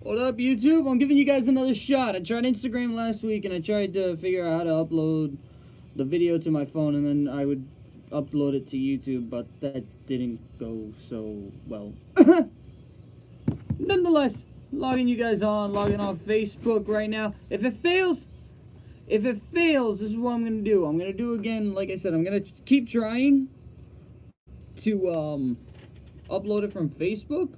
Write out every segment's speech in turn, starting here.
What up, YouTube? I'm giving you guys another shot. I tried Instagram last week, and I tried to figure out how to upload the video to my phone, and then I would upload it to YouTube, but that didn't go so well. Nonetheless, logging you guys on, logging on Facebook right now. If it fails, this is what I'm going to do. I'm going to do again, like I said, I'm going to keep trying to upload it from Facebook,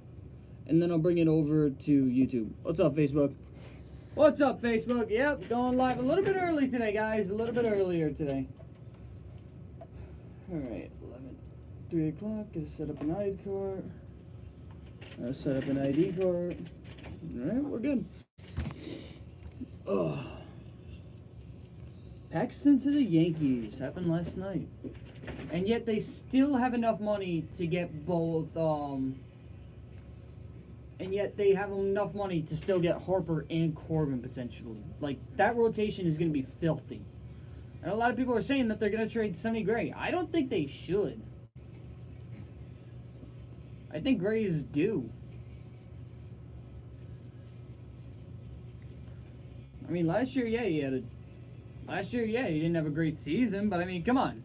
and then I'll bring it over to YouTube. What's up, Facebook? What's up, Facebook? Yep, going live a little bit early today, guys. A little bit earlier today. Alright, 3 o'clock. Gotta set up an ID card. Set up an ID card. Alright, we're good. Oh. Paxton to the Yankees happened last night. And yet they still have enough money to get both, and yet they have enough money to still get Harper and Corbin potentially. Like, that rotation is going to be filthy. And a lot of people are saying that they're going to trade Sonny Gray. I don't think they should. I think Gray is due. I mean, last year, yeah, he didn't have a great season, but I mean, come on.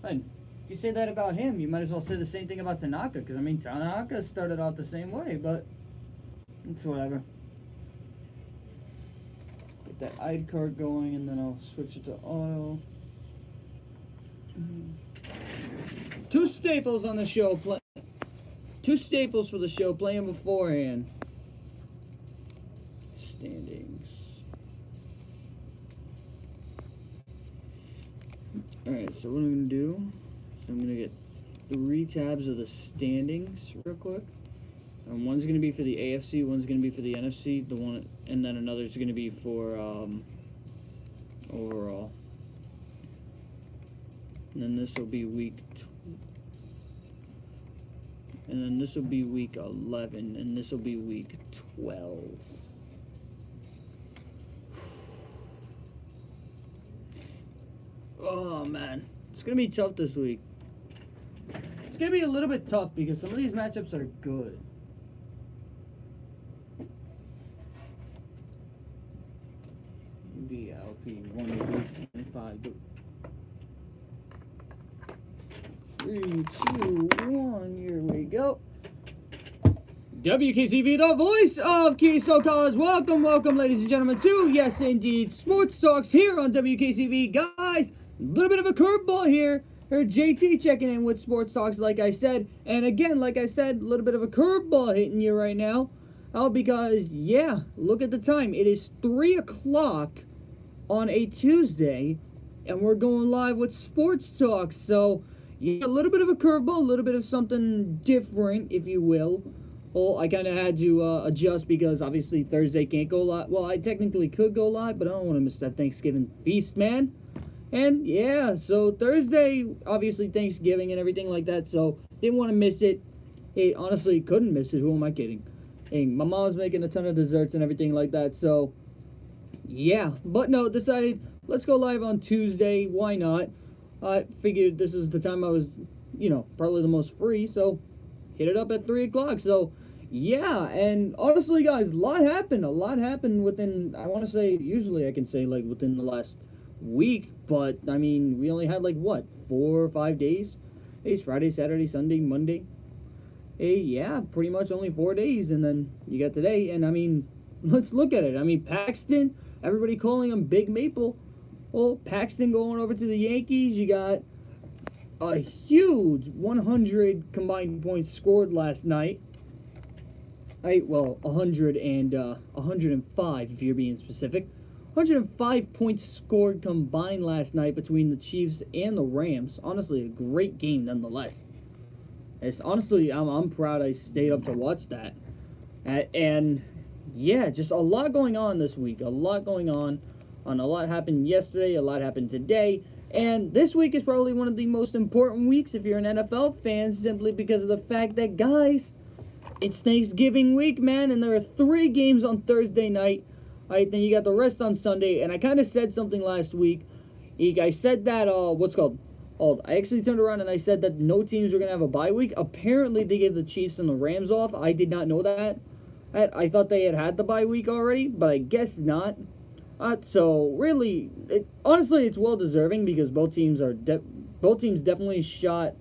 And if you say that about him, you might as well say the same thing about Tanaka, because I mean, Tanaka started out the same way, but it's whatever. Get that ID card going, and then I'll switch it to auto. Two staples on the show, two staples for the show playing beforehand. Standings. Alright, so what I'm going to do is I'm going to get 3 tabs of the standings real quick. And one's going to be for the AFC, one's going to be for the NFC, and then another's going to be for overall. And then this will be week 11, and this will be week 12. Oh man, it's gonna be tough this week. It's gonna be a little bit tough because some of these matchups are good. VLP 1 3, 2, 1, here we go. Wkcv, the voice of Keystone College. Welcome, ladies and gentlemen, to, yes indeed, Sports Talks here on Wkcv. Guys, a little bit of a curveball here. Heard JT checking in with Sports Talks, like I said. And again, like I said, a little bit of a curveball hitting you right now. Because, yeah, look at the time. It is 3 o'clock on a Tuesday, and we're going live with Sports Talks. So, yeah, a little bit of a curveball, a little bit of something different, if you will. Well, I kind of had to adjust because obviously Thursday can't go live. Well, I technically could go live, but I don't want to miss that Thanksgiving feast, man. And yeah, so Thursday, obviously Thanksgiving and everything like that, so didn't want to miss it. Hey, honestly, couldn't miss it. Who am I kidding? Hey, my mom's making a ton of desserts and everything like that, so yeah. But no, decided, let's go live on Tuesday. Why not? I figured this is the time I was, probably the most free, so hit it up at 3 o'clock. So yeah, and honestly, guys, a lot happened within, I want to say, usually I can say, like, within the last week, but I mean, we only had like what, 4 or 5 days? It's Friday, Saturday, Sunday, Monday. Hey, yeah, pretty much only 4 days, and then you got today. And I mean, let's look at it. I mean, Paxton, everybody calling him Big Maple. Well, Paxton going over to the Yankees. You got a huge 100 combined points scored last night. Well, 100 and 105 if you're being specific. 105 points scored combined last night between the Chiefs and the Rams. Honestly, a great game nonetheless. It's honestly, I'm proud I stayed up to watch that. And yeah, just a lot going on this week. A lot going on. A lot happened yesterday. A lot happened today. And this week is probably one of the most important weeks if you're an NFL fan, simply because of the fact that, guys, it's Thanksgiving week, man, and there are 3 games on Thursday night. Alright, then you got the rest on Sunday, and I kind of said something last week. I said that, I actually turned around and I said that no teams were going to have a bye week. Apparently, they gave the Chiefs and the Rams off. I did not know that. I thought they had the bye week already, but I guess not. So really, honestly, it's well deserving because both teams definitely shot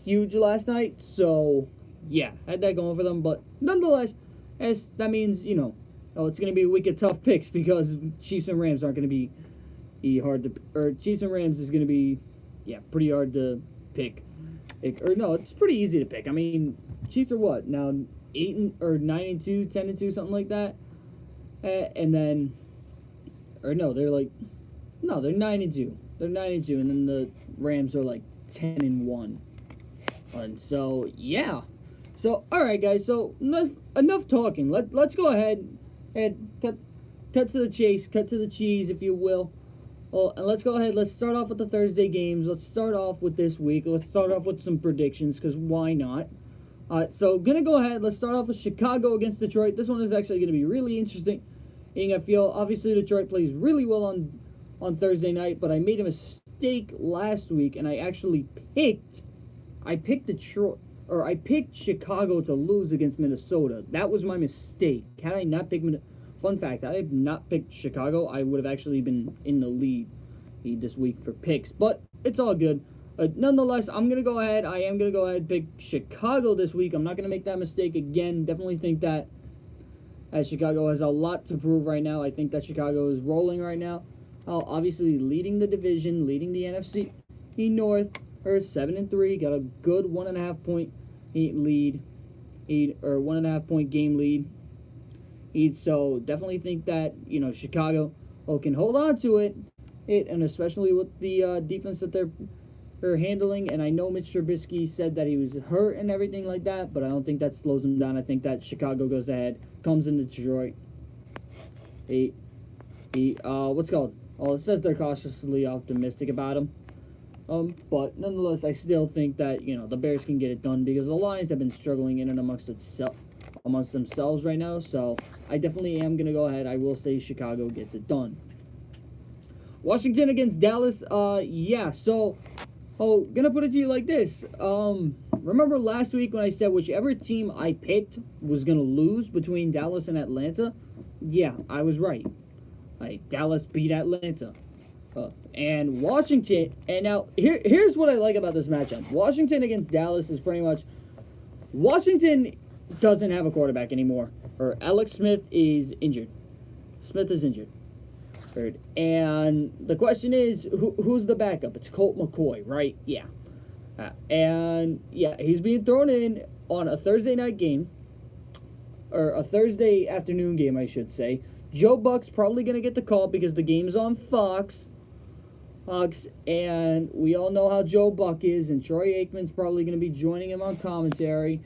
huge last night. So yeah, had that going for them. But nonetheless, as that means it's going to be a week of tough picks because Chiefs and Rams aren't going to be hard to, or Chiefs and Rams is going to be pretty hard to pick. It's pretty easy to pick. I mean, Chiefs are what now 9-2, 10-2, something like that, and then. Or no, they're 9-2. They're 9-2, and then the Rams are like 10-1. And so yeah. So all right, guys. So enough talking. Let's go ahead and cut to the chase, cut to the cheese, if you will. Well, and let's go ahead. Let's start off with the Thursday games. Let's start off with this week. Let's start off with some predictions, because why not? So gonna go ahead. Let's start off with Chicago against Detroit. This one is actually gonna be really interesting. I feel obviously Detroit plays really well on Thursday night, but I made a mistake last week, and I actually picked Detroit, or I picked Chicago to lose against Minnesota. That was my mistake. Had I not picked fun fact, I have not picked Chicago, I would have actually been in the lead this week for picks, but it's all good. Nonetheless, I am going to go ahead and pick Chicago this week. I'm not going to make that mistake again. Definitely think that as Chicago has a lot to prove right now. I think that Chicago is rolling right now. Obviously leading the division, leading the NFC North. Or 7-3, got a good 1.5 point lead, 1.5 point game lead. So definitely think that Chicago can hold on to it, and especially with the defense that they're handling. And I know Mitch Trubisky said that he was hurt and everything like that, but I don't think that slows him down. I think that Chicago goes ahead, comes into Detroit. What's called? Oh, it says they're cautiously optimistic about him. But nonetheless, I still think that the Bears can get it done because the Lions have been struggling in and amongst themselves right now. So I definitely am gonna go ahead. I will say Chicago gets it done. Washington against Dallas. Yeah. So. Gonna put it to you like this. Remember last week when I said whichever team I picked was gonna lose between Dallas and Atlanta? Yeah, I was right. Dallas beat Atlanta. And Washington, and now here's what I like about this matchup. Washington against Dallas is pretty much, Washington doesn't have a quarterback anymore. Or Alex Smith is injured. Smith is injured. And the question is, who's the backup? It's Colt McCoy, right? Yeah. And yeah, he's being thrown in on a Thursday night game, or a Thursday afternoon game, I should say. Joe Buck's probably going to get the call because the game's on Fox, and we all know how Joe Buck is, and Troy Aikman's probably going to be joining him on commentary.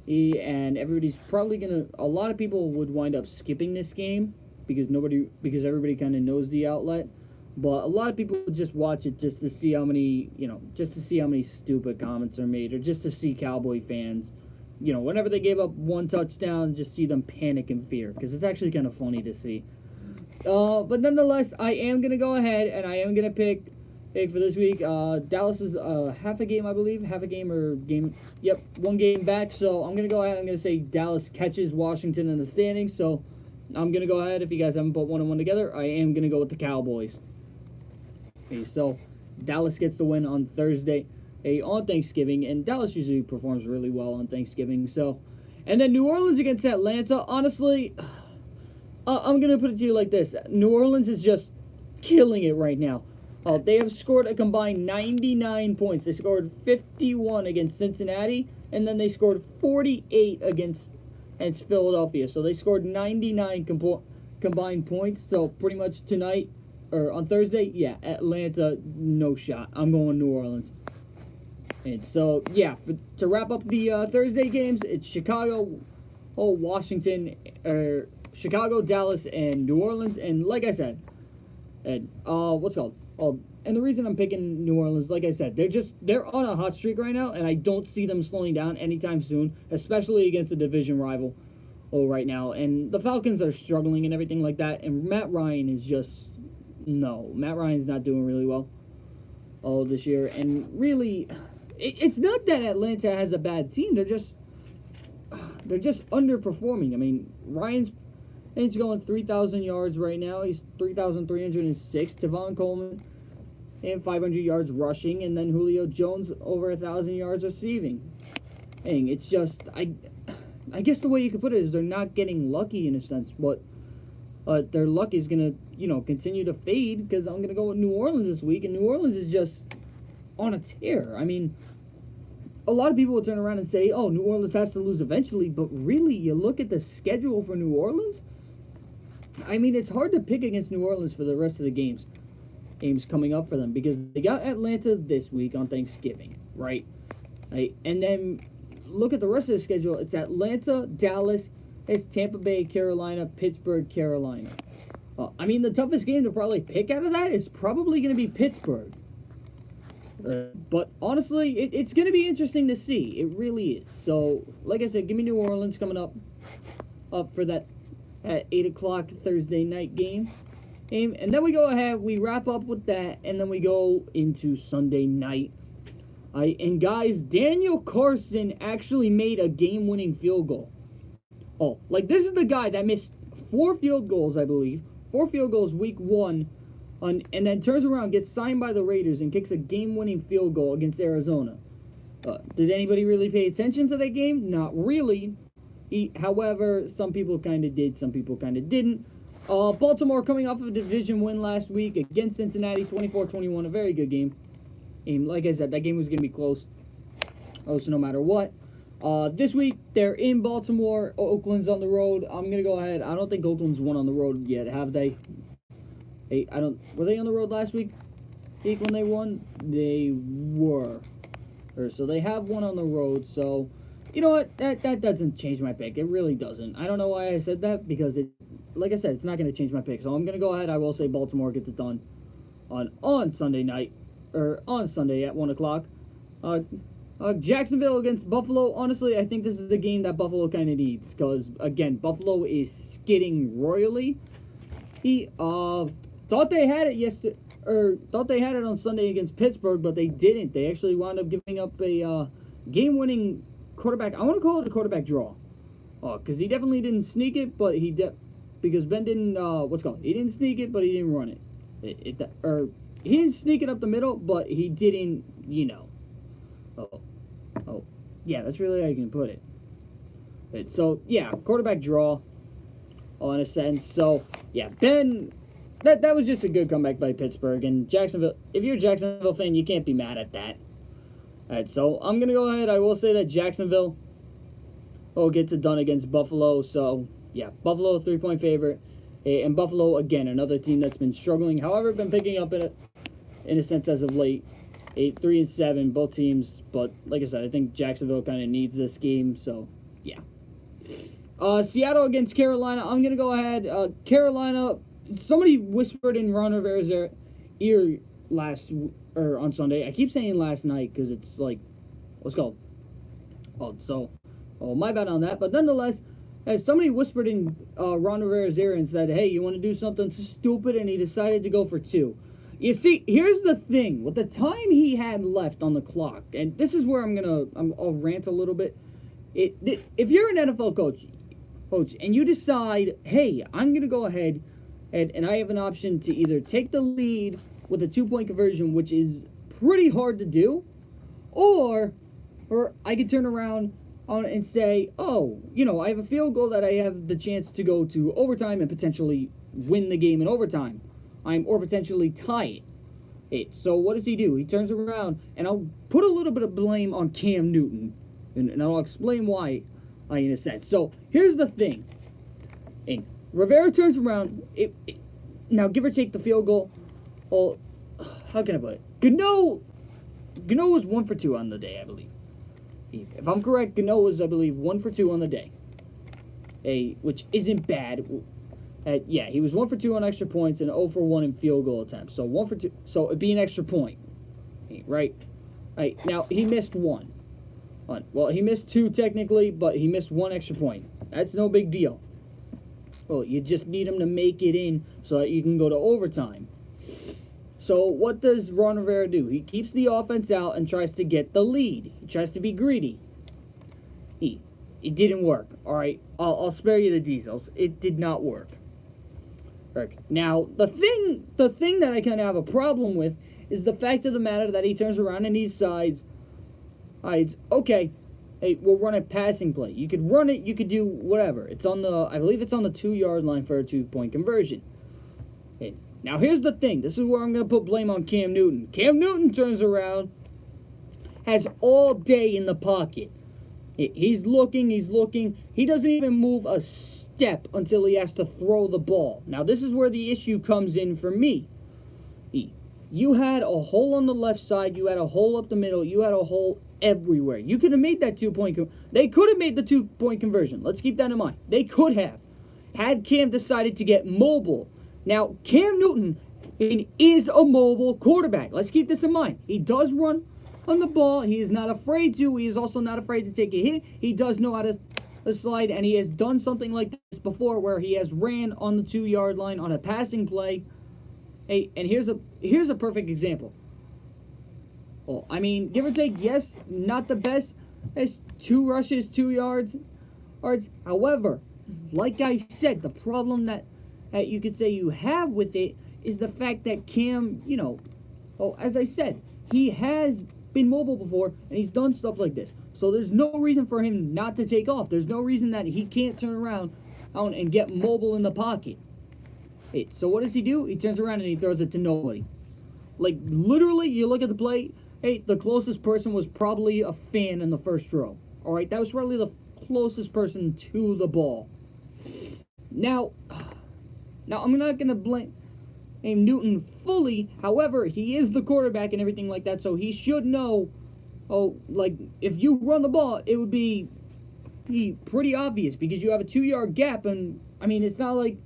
And everybody's probably going to, a lot of people would wind up skipping this game because everybody kind of knows the outlet. But a lot of people just watch it just to see how many, stupid comments are made, or just to see Cowboy fans, whenever they gave up one touchdown, just see them panic in fear, because it's actually kind of funny to see. But nonetheless, I am going to go ahead, and I am going to pick for this week. Dallas is half a game, I believe. Yep, one game back. So I'm going to go ahead, I'm going to say Dallas catches Washington in the standings. So I'm going to go ahead, if you guys haven't put one and one together, I am going to go with the Cowboys. Okay, so Dallas gets the win on Thursday, on Thanksgiving, and Dallas usually performs really well on Thanksgiving. So, and then New Orleans against Atlanta. Honestly, I'm going to put it to you like this. New Orleans is just killing it right now. They have scored a combined 99 points. They scored 51 against Cincinnati, and then they scored 48 against Philadelphia. So they scored 99 combined points. So pretty much tonight, or on Thursday, yeah, Atlanta, no shot. I'm going New Orleans. And so, yeah, to wrap up the Thursday games, it's Chicago, Washington, Chicago, Dallas, and New Orleans. And like I said, and and the reason I'm picking New Orleans, like I said, they're on a hot streak right now, and I don't see them slowing down anytime soon, especially against a division rival right now. And the Falcons are struggling and everything like that, and Matt Ryan's not doing really well this year. And really, it's not that Atlanta has a bad team. they're just underperforming. I mean, he's going 3,000 yards right now. He's 3,306. Tavon Coleman and 500 yards rushing, and then Julio Jones over 1,000 yards receiving. Dang, it's just I guess the way you could put it is they're not getting lucky in a sense, but their luck is gonna continue to fade because I'm gonna go with New Orleans this week, and New Orleans is just on a tear. I mean, a lot of people will turn around and say, "Oh, New Orleans has to lose eventually," but really, you look at the schedule for New Orleans. I mean, it's hard to pick against New Orleans for the rest of the games coming up for them because they got Atlanta this week on Thanksgiving, right? And then look at the rest of the schedule. It's Atlanta, Dallas, it's Tampa Bay, Carolina, Pittsburgh, Carolina. I mean, the toughest game to probably pick out of that is probably going to be Pittsburgh. But honestly, it's going to be interesting to see. It really is. So, like I said, give me New Orleans coming up for that at 8 o'clock Thursday night game. And then we go ahead, we wrap up with that, and then we go into Sunday night. And guys, Daniel Carson actually made a game-winning field goal. Oh, like this is the guy that missed 4 field goals, I believe. 4 field goals week 1. And then turns around, gets signed by the Raiders, and kicks a game-winning field goal against Arizona. Did anybody really pay attention to that game? Not really. However, some people kind of did, some people kind of didn't. Baltimore coming off of a division win last week against Cincinnati, 24-21, a very good game. And like I said, that game was going to be close. So no matter what. This week, they're in Baltimore. Oakland's on the road. I'm going to go ahead. I don't think Oakland's won on the road yet, have they? Were they on the road last week when they won? They were. So they have one on the road, so you know what? That doesn't change my pick. It really doesn't. I don't know why I said that, because like I said, it's not going to change my pick. So I'm going to go ahead. I will say Baltimore gets it done on Sunday night, or on Sunday at 1 o'clock. Jacksonville against Buffalo. Honestly, I think this is the game that Buffalo kind of needs, because again, Buffalo is skidding royally. Thought they had it on Sunday against Pittsburgh, but they didn't. They actually wound up giving up a game-winning quarterback. I want to call it a quarterback draw, because he definitely didn't sneak it, but because Ben didn't he didn't sneak it, but he didn't run it. He didn't sneak it up the middle, but he didn't, yeah, that's really how you can put it. So yeah, quarterback draw, in a sense. So yeah, Ben. That was just a good comeback by Pittsburgh, and Jacksonville. If you're a Jacksonville fan, you can't be mad at that. Alright, so I'm going to go ahead. I will say that Jacksonville gets it done against Buffalo. So, yeah, Buffalo, 3-point favorite. And Buffalo, again, another team that's been struggling. However, been picking up in a sense as of late. 3-7, both teams. But, like I said, I think Jacksonville kind of needs this game. So, yeah. Seattle against Carolina. I'm going to go ahead. Carolina, somebody whispered in Ron Rivera's ear on Sunday. I keep saying last night because it's like, what's called? My bad on that. But nonetheless, as somebody whispered in Ron Rivera's ear and said, "Hey, you want to do something stupid?" And he decided to go for 2. You see, here's the thing. With the time he had left on the clock, and this is where I'll rant a little bit. If you're an NFL coach, and you decide, "Hey, I'm going to go ahead and I have an option to either take the lead with a 2-point conversion, which is pretty hard to do, or I could turn around and say, I have a field goal that I have the chance to go to overtime and potentially win the game in overtime, or potentially tie it. So what does he do? He turns around, and I'll put a little bit of blame on Cam Newton, and I'll explain why, in a sense. So here's the thing. And Rivera turns around. Now, give or take the field goal. Well, how can I put it? Gano was 1 for 2 on the day, I believe. If I'm correct, Gano was, I believe, 1 for 2 on the day. Which isn't bad. He was 1 for 2 on extra points and 0 for 1 in field goal attempts. So 1 for 2. So it'd be an extra point, right? Now he missed 1. Well, he missed 2 technically, but he missed 1 extra point. That's no big deal. Well, you just need him to make it in so that you can go to overtime. So what does Ron Rivera do? He keeps the offense out and tries to get the lead. He tries to be greedy. it didn't work. All right, I'll spare you the details. It did not work. Right. Now, the thing that I kind of have a problem with is the fact of the matter that he turns around and he decides, okay, hey, we'll run a passing play. You could run it, you could do whatever. It's on the, I believe it's on the 2-yard line for a 2-point conversion. Okay. Now, here's the thing. This is where I'm going to put blame on Cam Newton. Cam Newton turns around, has all day in the pocket. He's looking. He doesn't even move a step until he has to throw the ball. Now, this is where the issue comes in for me. You had a hole on the left side. You had a hole up the middle. You had a hole everywhere. You could have made that 2-point. They could have made the 2-point conversion. Let's keep that in mind. They could have. Had Cam decided to get mobile. Now, Cam Newton is a mobile quarterback. Let's keep this in mind. He does run on the ball. He is not afraid to. He is also not afraid to take a hit. He does know how to slide, and he has done something like this before where he has ran on the 2-yard line on a passing play. Hey, and here's a perfect example. Well, I mean, give or take, yes, not the best. It's 2 rushes, 2 yards. However, like I said, the problem that you could say you have with it is the fact that Cam, as I said, he has been mobile before, and he's done stuff like this. So there's no reason for him not to take off. There's no reason that he can't turn around and get mobile in the pocket. Hey, so what does he do? He turns around and he throws it to nobody. Like, literally, you look at the play, hey, the closest person was probably a fan in the first row. All right, that was probably the closest person to the ball. Now I'm not going to blame Newton fully. However, he is the quarterback and everything like that, so he should know, if you run the ball, it would be pretty obvious because you have a 2-yard gap, and, I mean, it's not like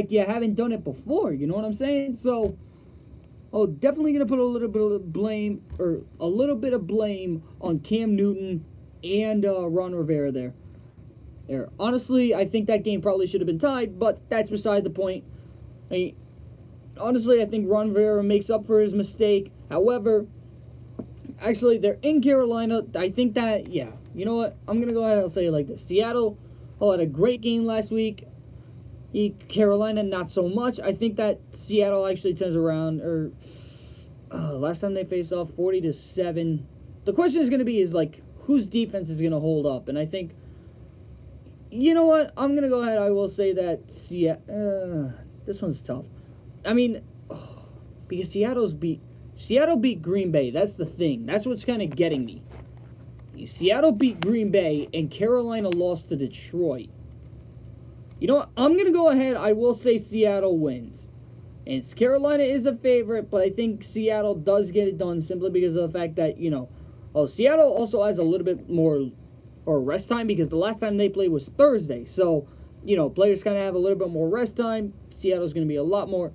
you haven't done it before, you know what I'm saying? So, definitely going to put a little bit of blame on Cam Newton and Ron Rivera there. Honestly, I think that game probably should have been tied, but that's beside the point. Honestly, I think Ron Rivera makes up for his mistake. However, actually, they're in Carolina. I think that, yeah, you know what? I'm going to go ahead and I'll say it like this. Seattle had a great game last week. Carolina, not so much. I think that Seattle actually turns around, last time they faced off, 40-7. The question is going to be, whose defense is going to hold up? And I think, you know what? I'm going to go ahead. I will say that this one's tough. I mean, because Seattle beat Green Bay. That's the thing. That's what's kind of getting me. Seattle beat Green Bay, and Carolina lost to Detroit. You know what? I'm going to go ahead. I will say Seattle wins. And Carolina is a favorite, but I think Seattle does get it done simply because of the fact that, Seattle also has a little bit more rest time because the last time they played was Thursday. So, players kind of have a little bit more rest time. Seattle's going to be a lot more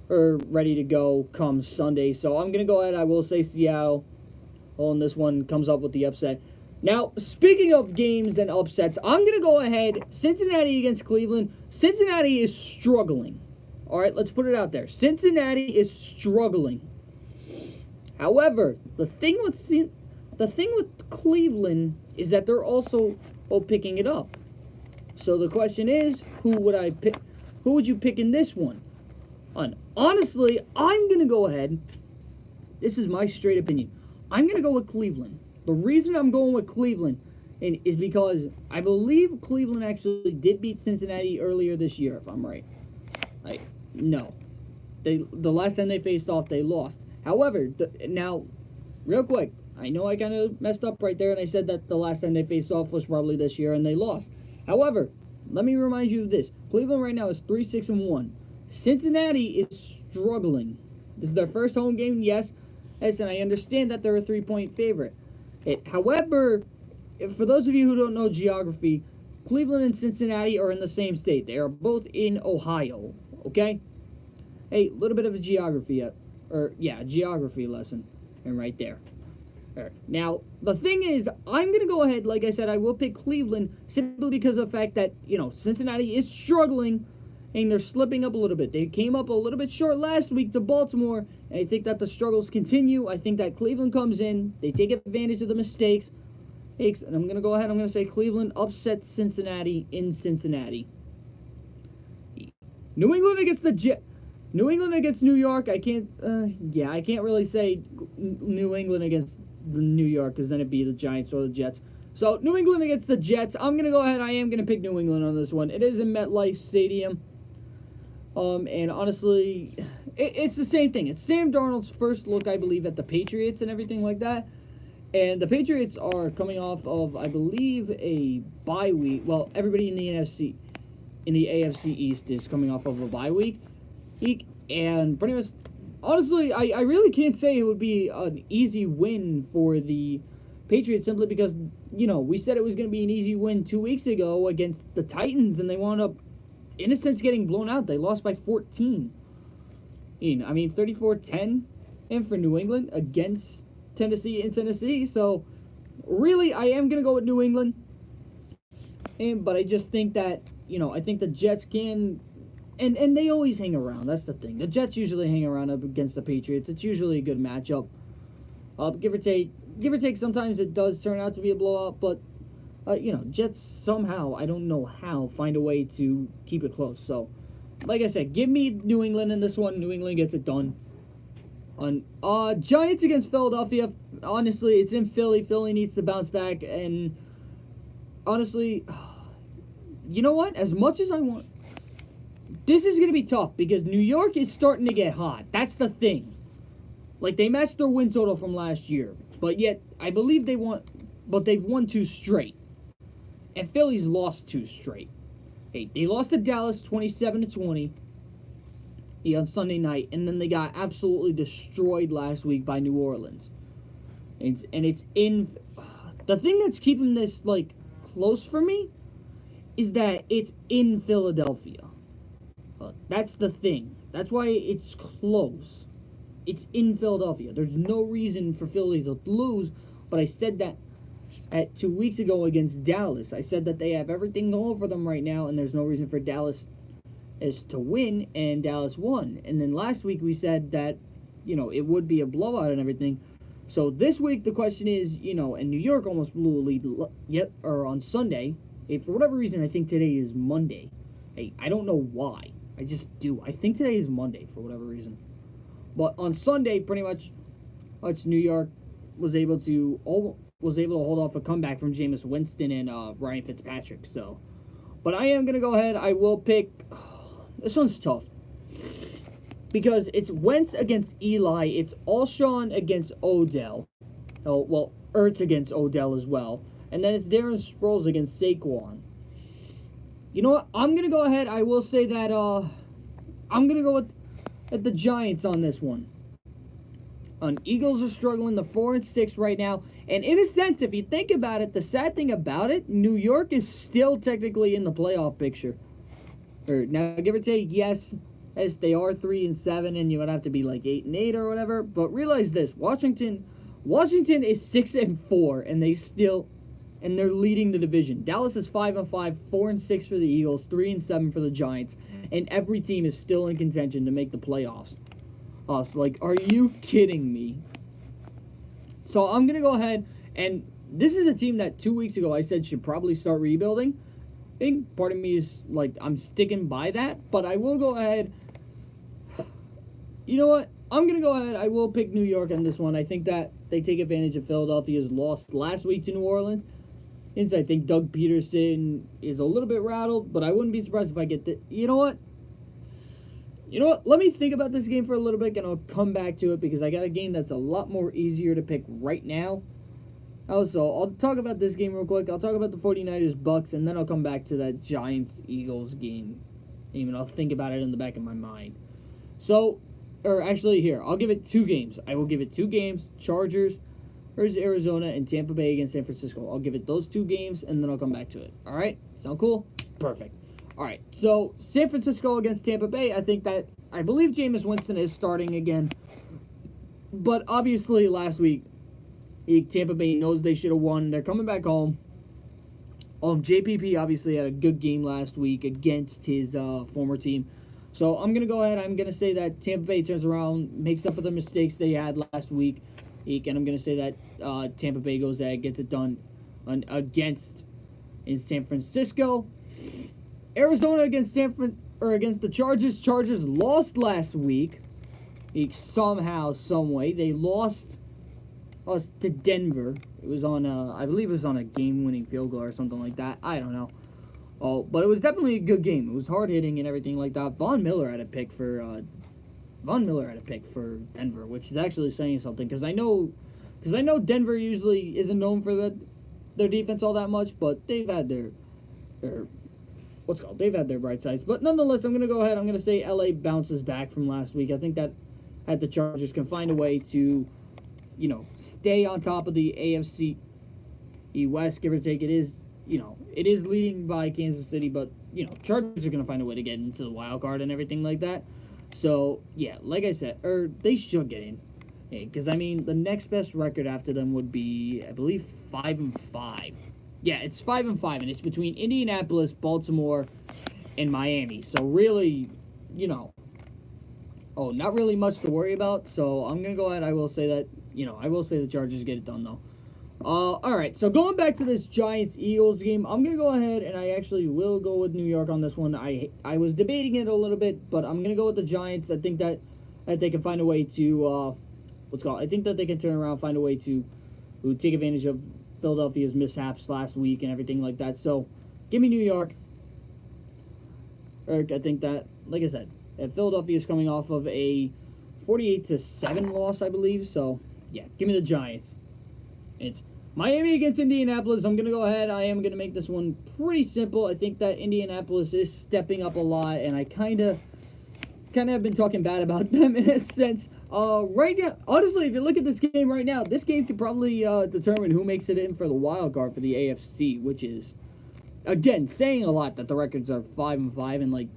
ready to go come Sunday. So I'm going to go ahead. I will say Seattle. And this one comes up with the upset. Now, speaking of games and upsets, I'm going to go ahead. Cincinnati against Cleveland. Cincinnati is struggling. All right, let's put it out there. Cincinnati is struggling. However, the thing with Cleveland is that they're also picking it up. So the question is, who would I pick? Who would you pick in this one? And honestly, I'm going to go ahead. This is my straight opinion. I'm going to go with Cleveland. The reason I'm going with Cleveland is because I believe Cleveland actually did beat Cincinnati earlier this year, if I'm right. No. The last time they faced off, they lost. However, now, real quick, I know I kind of messed up right there, and I said that the last time they faced off was probably this year, and they lost. However, let me remind you of this. Cleveland right now is 3-6-1. Cincinnati is struggling. This is their first home game, yes. And I understand that they're a 3-point favorite. However, for those of you who don't know geography, Cleveland and Cincinnati are in the same state. They are both in Ohio, okay? Hey, a little bit of a geography lesson. And right there. All right. Now, the thing is, I'm going to go ahead, like I said, I will pick Cleveland simply because of the fact that, Cincinnati is struggling and they're slipping up a little bit. They came up a little bit short last week to Baltimore, and I think that the struggles continue. I think that Cleveland comes in, they take advantage of the mistakes, And I'm going to go ahead. I'm going to say Cleveland upsets Cincinnati in Cincinnati. New England against the Jets. New England against New York. I can't really say New England against the New York because then it'd be the Giants or the Jets. So New England against the Jets. I'm going to go ahead. I am going to pick New England on this one. It is in MetLife Stadium. And honestly, it's the same thing. It's Sam Darnold's first look, I believe, at the Patriots and everything like that. And the Patriots are coming off of, I believe, a bye week. Well, everybody in the AFC East is coming off of a bye week. And pretty much, honestly, I really can't say it would be an easy win for the Patriots simply because, we said it was going to be an easy win 2 weeks ago against the Titans, and they wound up, in a sense, getting blown out. They lost by 14. 34-10 and for New England against Tennessee in Tennessee. So, really, I am going to go with New England. But I just think that, I think the Jets can, and they always hang around. That's the thing. The Jets usually hang around up against the Patriots. It's usually a good matchup. Give or take, sometimes it does turn out to be a blowout, but, Jets somehow, I don't know how, find a way to keep it close. So, like I said, give me New England in this one. New England gets it done. On Giants against Philadelphia, honestly, it's in Philly. Philly needs to bounce back, and honestly, you know what? As much as I want, this is going to be tough because New York is starting to get hot. That's the thing. Like, they matched their win total from last year, but yet I believe they've won 2 straight, and Philly's lost 2 straight. Hey, they lost to Dallas 27-20. On Sunday night, and then they got absolutely destroyed last week by New Orleans. And it's in... The thing that's keeping this, close for me is that it's in Philadelphia. That's the thing. That's why it's close. It's in Philadelphia. There's no reason for Philly to lose, but I said that at 2 weeks ago against Dallas. I said that they have everything going for them right now, and there's no reason for Dallas is to win, and Dallas won. And then last week we said that, it would be a blowout and everything. So this week the question is, and New York almost blew a lead on Sunday. For whatever reason, I think today is Monday. Hey, I don't know why. I just do. I think today is Monday for whatever reason. But on Sunday, pretty much, New York was able to hold off a comeback from Jameis Winston and Ryan Fitzpatrick. So, but I am gonna go ahead. I will pick. This one's tough because it's Wentz against Eli. It's Alshon against Odell. Oh, well, Ertz against Odell as well. And then it's Darren Sproles against Saquon. You know what? I'm going to go ahead. I will say that I'm going to go with the Giants on this one. Eagles are struggling. They're 4-6 right now. And in a sense, if you think about it, the sad thing about it, New York is still technically in the playoff picture. Now, give or take, yes, they are 3-7, and you would have to be like 8-8 or whatever. But realize this: Washington is 6-4, and they're leading the division. Dallas is 5-5, 4-6 for the Eagles, 3-7 for the Giants, and every team is still in contention to make the playoffs. Are you kidding me? So I'm gonna go ahead, and this is a team that 2 weeks ago I said should probably start rebuilding. I think part of me is I'm sticking by that, but I will go ahead. You know what? I'm going to go ahead. I will pick New York on this one. I think that they take advantage of Philadelphia's loss last week to New Orleans. Hence, I think Doug Peterson is a little bit rattled, but I wouldn't be surprised if I get the. You know what? Let me think about this game for a little bit, and I'll come back to it because I got a game that's a lot more easier to pick right now. Also, I'll talk about this game real quick. I'll talk about the 49ers-Bucks, and then I'll come back to that Giants-Eagles game. Even I'll think about it in the back of my mind. So, I'll give it 2 games. I will give it 2 games. Chargers versus Arizona and Tampa Bay against San Francisco. I'll give it those 2 games, and then I'll come back to it. All right? Sound cool? Perfect. All right. So, San Francisco against Tampa Bay, I believe Jameis Winston is starting again. But obviously, last week, Tampa Bay knows they should have won. They're coming back home. JPP obviously had a good game last week against his former team. So I'm going to go ahead. I'm going to say that Tampa Bay turns around, makes up for the mistakes they had last week. And I'm going to say that Tampa Bay goes ahead, gets it done. against in San Francisco. Arizona against against the Chargers. Chargers lost last week. Somehow, some way, they lost us to Denver. It was on I believe it was on a game-winning field goal or something like that. I don't know. Oh, but it was definitely a good game. It was hard hitting and everything like that. Von Miller had a pick for Denver, which is actually saying something because I know Denver usually isn't known for their defense all that much, but they've had their they've had their bright sides. But nonetheless, I'm gonna go ahead. I'm gonna say LA bounces back from last week. I think that the Chargers can find a way to, stay on top of the AFC West, give or take. It is leading by Kansas City, but Chargers are gonna find a way to get into the wild card and everything like that. So yeah, like I said, they should get in, because I mean the next best record after them would be, I believe, 5-5. Yeah, it's 5-5, and it's between Indianapolis, Baltimore, and Miami. So really, not really much to worry about. So I'm gonna go ahead. I will say that the Chargers get it done though. All right. So going back to this Giants-Eagles game, I'm gonna go ahead and I actually will go with New York on this one. I was debating it a little bit, but I'm gonna go with the Giants. I think that they can find a way to I think that they can turn around, find a way to take advantage of Philadelphia's mishaps last week and everything like that. So give me New York. I think that, like I said, Philadelphia is coming off of a 48-7 loss, I believe. So yeah, give me the Giants. It's Miami against Indianapolis. I'm going to go ahead. I am going to make this one pretty simple. I think that Indianapolis is stepping up a lot, and I kind of have been talking bad about them in a sense. Right now, honestly, if you look at this game right now, this game could probably determine who makes it in for the wild card for the AFC, which is, again, saying a lot that the records are 5-5, and like,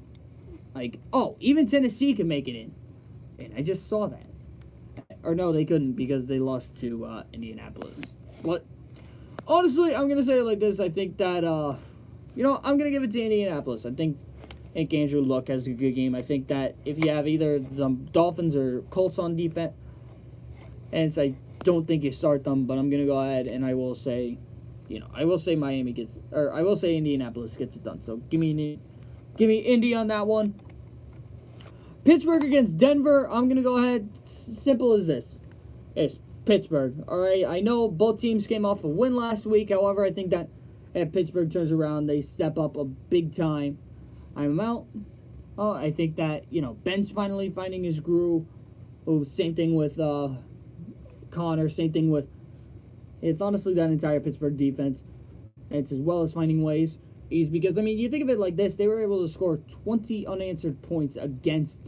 even Tennessee can make it in. And I just saw that. Or no, they couldn't because they lost to Indianapolis. But honestly, I'm going to say it like this. I think that, I'm going to give it to Indianapolis. I think Andrew Luck has a good game. I think that if you have either the Dolphins or Colts on defense, and I don't think you start them, but I'm going to go ahead and I will say Indianapolis gets it done. So give me Indy on that one. Pittsburgh against Denver. I'm going to go ahead. Simple as this. It's Pittsburgh. All right. I know both teams came off a win last week. However, I think that if Pittsburgh turns around, they step up a big time. I'm out. Oh, I think that, Ben's finally finding his groove. Oh, same thing with Connor. Same thing with, it's honestly that entire Pittsburgh defense. It's as well as finding ways. Is because, you think of it like this. They were able to score 20 unanswered points against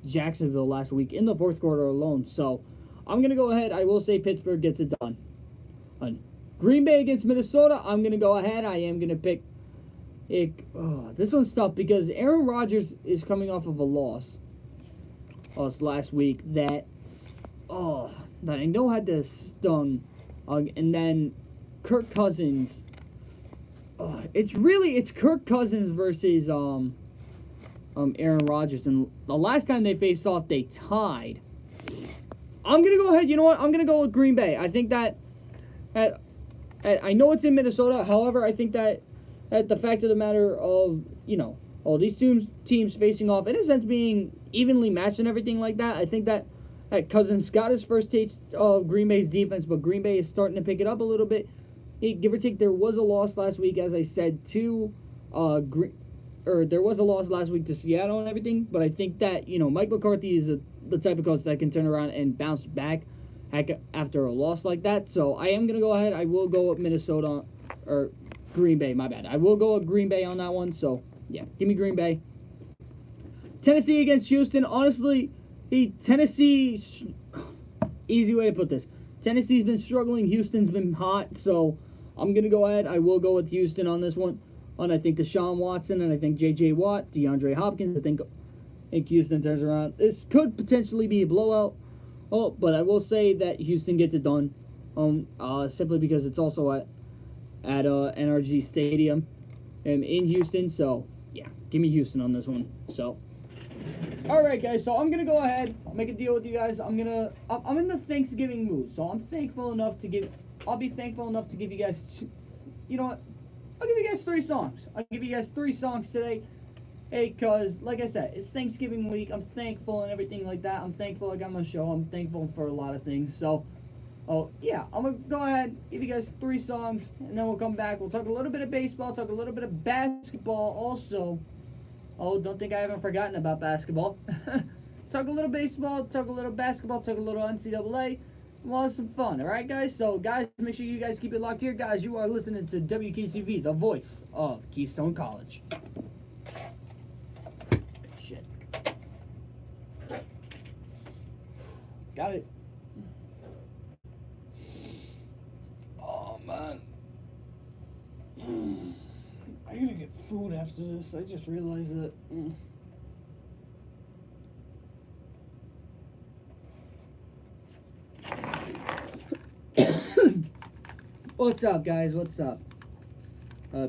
Jacksonville last week in the fourth quarter alone. So I'm going to go ahead. I will say Pittsburgh gets it done. Green Bay against Minnesota. I'm going to go ahead. I am going to pick it. This one's tough because Aaron Rodgers is coming off of a loss last week that I know had to stung. And then Kirk Cousins. It's Kirk Cousins versus Aaron Rodgers, and the last time they faced off, they tied. I'm gonna go ahead. You know what? I'm gonna go with Green Bay. I think that I know it's in Minnesota. However, I think that the fact of the matter of all these teams facing off in a sense being evenly matched and everything like that, I think that Cousins got his first taste of Green Bay's defense, but Green Bay is starting to pick it up a little bit. Give or take, there was a loss last week, as I said, to there was a loss last week to Seattle and everything, but I think that, Mike McCarthy is the type of coach that can turn around and bounce back after a loss like that. So I am going to go ahead. I will go with Green Bay, my bad. I will go with Green Bay on that one. So, yeah, give me Green Bay. Tennessee against Houston. Honestly, Tennessee, easy way to put this. Tennessee's been struggling. Houston's been hot. So I'm going to go ahead. I will go with Houston on this one. And I think Deshaun Watson and I think J.J. Watt, DeAndre Hopkins, I think Houston turns around. This could potentially be a blowout. But I will say that Houston gets it done. Simply because it's also at NRG Stadium in Houston. So, yeah, give me Houston on this one. So, All right, guys. So I'm gonna go ahead. I'll make a deal with you guys. I'm in the Thanksgiving mood, so I'm thankful enough to give. I'll be thankful enough to give you guys. You know what? I'll give you guys 3 songs. I'll give you guys 3 songs today. Hey, cause like I said, it's Thanksgiving week. I'm thankful and everything like that. I'm thankful I got my show. I'm thankful for a lot of things. So, oh yeah, I'm gonna go ahead, give you guys 3 songs, and then we'll come back. We'll talk a little bit of baseball, talk a little bit of basketball also. Oh, don't think I haven't forgotten about basketball. Talk a little baseball, talk a little basketball, talk a little NCAA. We'll have some fun, alright, guys? So, guys, make sure you guys keep it locked here. Guys, you are listening to WKCV, the voice of Keystone College. Shit. Got it. Oh, man. I gotta get food after this. I just realized that. What's up, guys? What's up?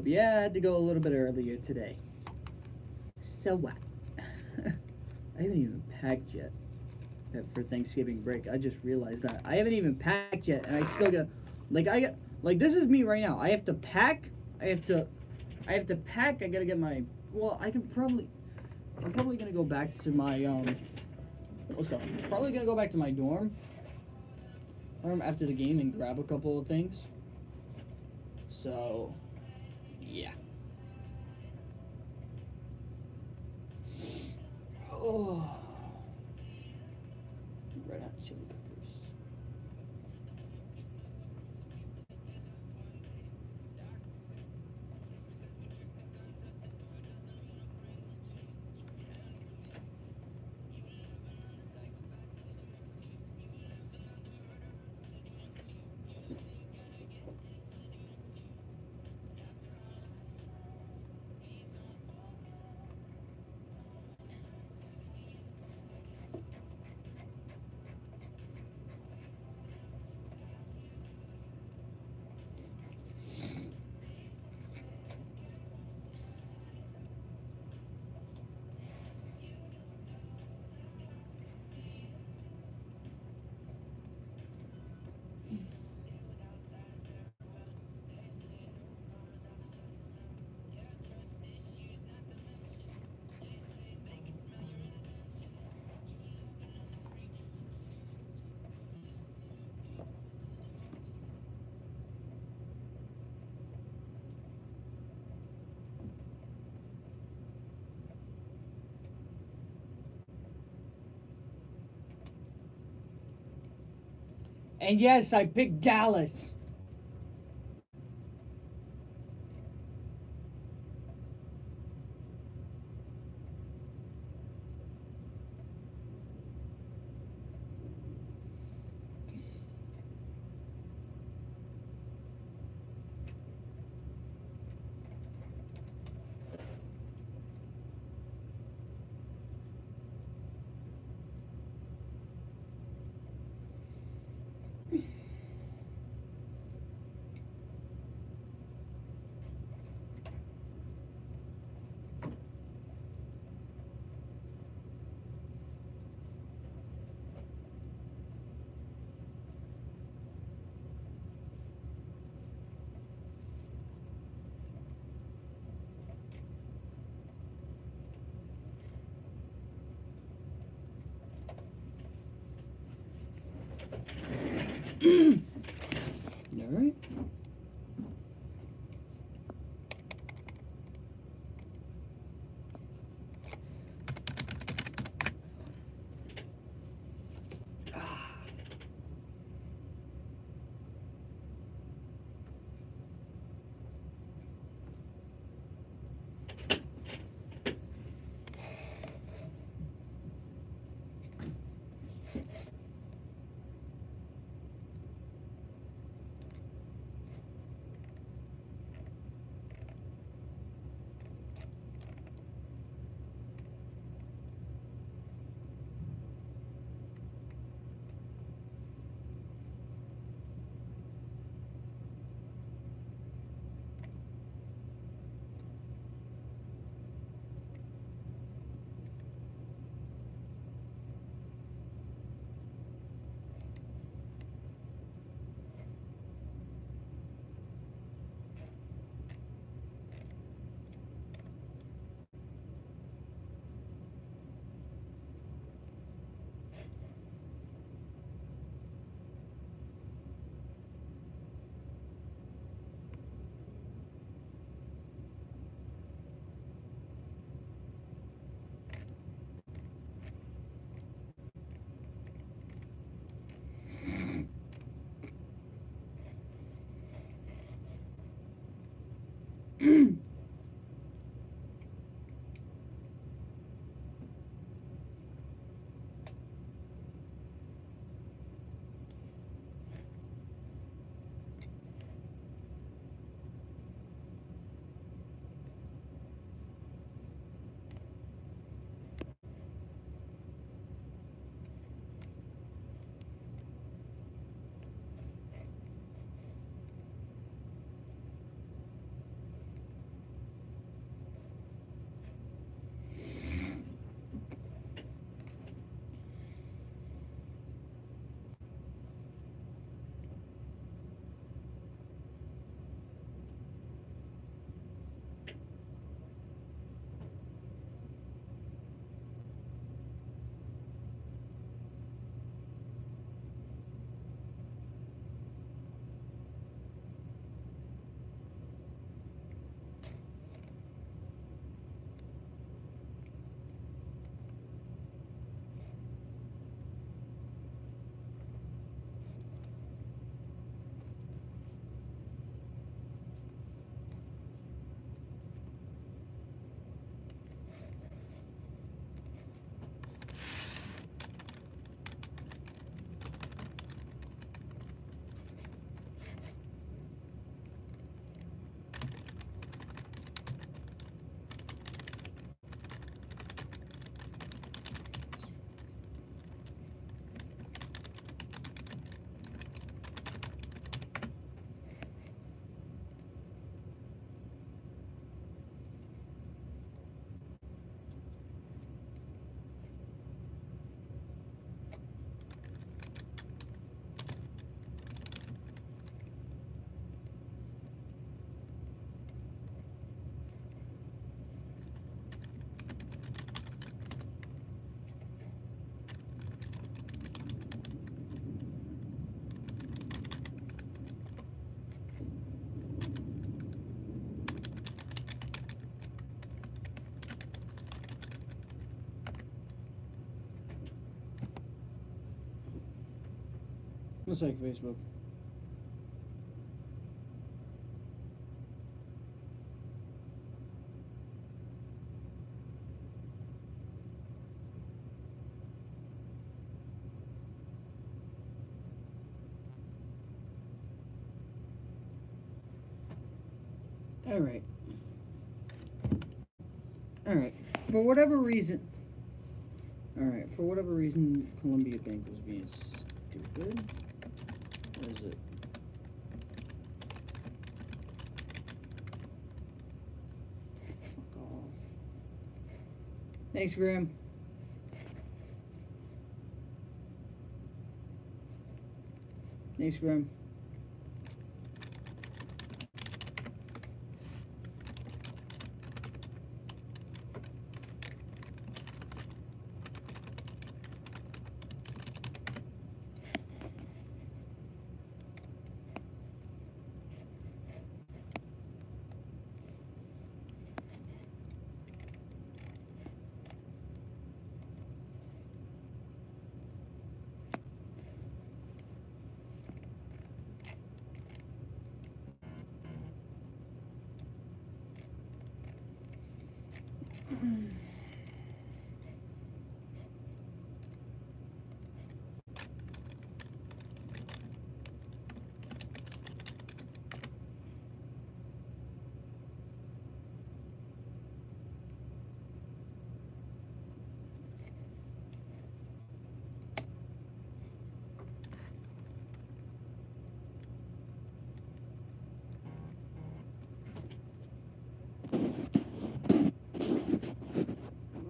Yeah, I had to go a little bit earlier today. So what? I haven't even packed yet for Thanksgiving break. I just realized that I haven't even packed yet, and I still got this is me right now. I have to pack. I have to pack. I gotta get my. Well, I'm probably gonna go back to my Let's go. Probably gonna go back to my dorm after the game and grab a couple of things. So, yeah. Oh. Red hot chili peppers. And yes, I picked Dallas. All right. Looks like Facebook. Alright. Alright. For whatever reason, Columbia Bank was being stupid. What is it? Fuck off. Thanks, Graham. Thanks, Graham.